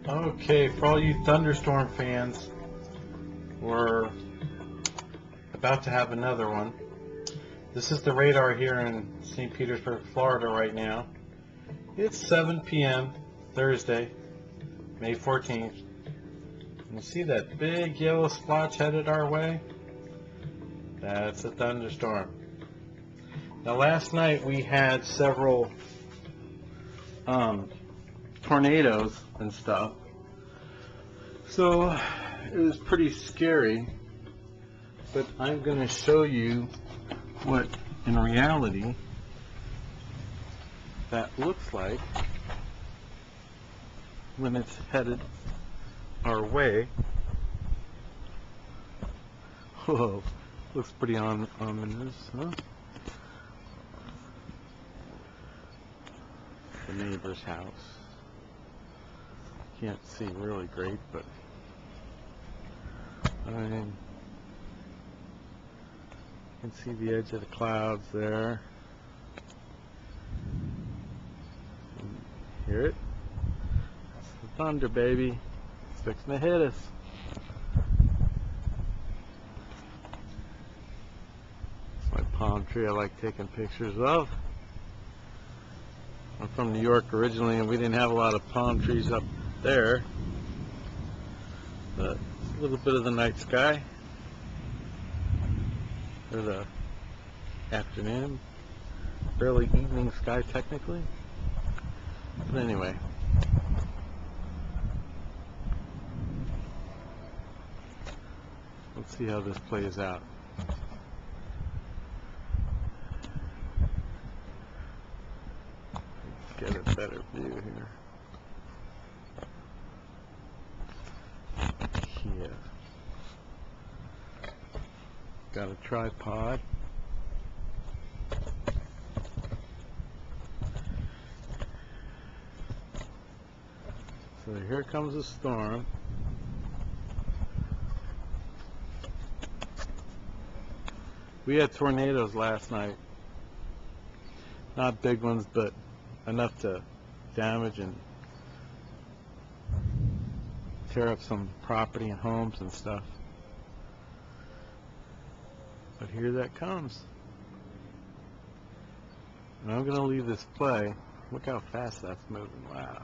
Okay, for all you Thunderstorm fans, we're about to have another one. This is the radar here in St. Petersburg, Florida right now. It's 7 p.m. Thursday, May 14th. And you see that big yellow splotch headed our way? That's a thunderstorm. Now last night we had several tornadoes and stuff. So it was pretty scary, but I'm going to show you what in reality that looks like when it's headed our way. Whoa, looks pretty ominous, huh? The neighbor's house. Can't see really great, but I mean, you can see the edge of the clouds there. Hear it? It's the thunder, baby. It's fixing to hit us. It's my palm tree I like taking pictures of. I'm from New York originally, and we didn't have a lot of palm trees up there. But a little bit of the night sky, or the afternoon, early evening sky technically. But anyway, let's see how this plays out. Let's get a better view here. Yeah. Got a tripod. So here comes a storm. We had tornadoes last night. Not big ones, but enough to damage and tear up some property and homes and stuff. But here that comes. And I'm going to leave this play. Look how fast that's moving. Wow.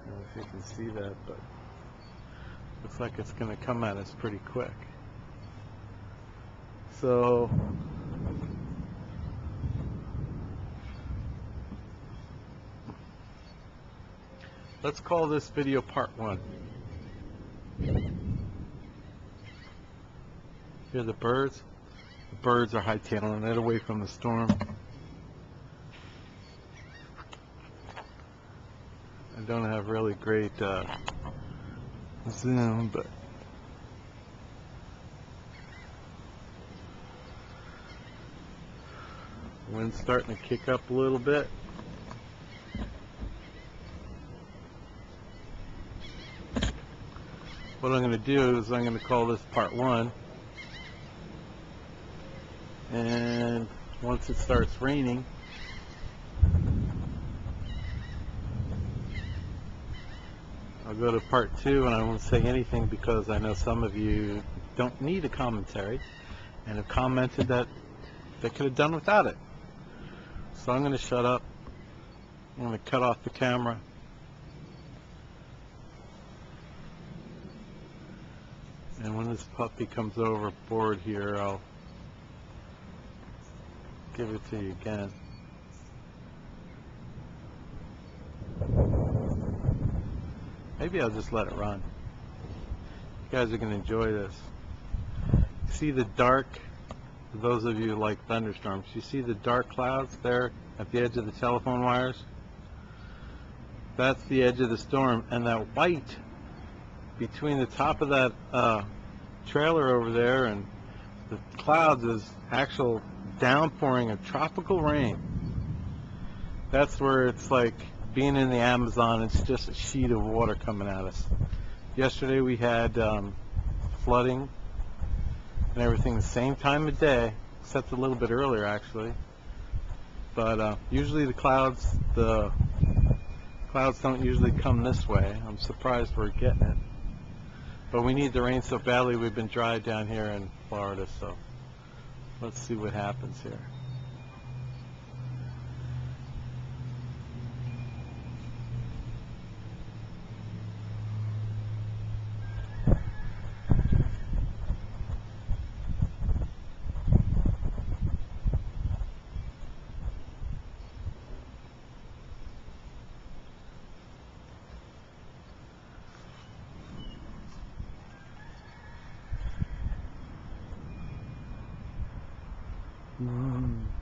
I don't know if you can see that, but looks like it's going to come at us pretty quick. So let's call this video part 1. Hear the birds? The birds are hightailing it away from the storm. I don't have really great zoom, but the wind's starting to kick up a little bit. What I'm going to do is I'm going to call this part 1, and once it starts raining, I'll go to part 2, and I won't say anything because I know some of you don't need a commentary and have commented that they could have done without it. So I'm going to shut up. I'm going to cut off the camera. And when this puppy comes overboard here, I'll give it to you again. Maybe I'll just let it run. You guys are going to enjoy this. See the dark, for those of you who like thunderstorms, you see the dark clouds there at the edge of the telephone wires? That's the edge of the storm, and that white between the top of that trailer over there and the clouds is actual downpouring of tropical rain. That's where it's like being in the Amazon. It's just a sheet of water coming at us. Yesterday we had flooding and everything the same time of day, except a little bit earlier actually. But usually the clouds don't usually come this way. I'm surprised we're getting it. But we need the rain so badly. We've been dry down here in Florida, so let's see what happens here. Mm.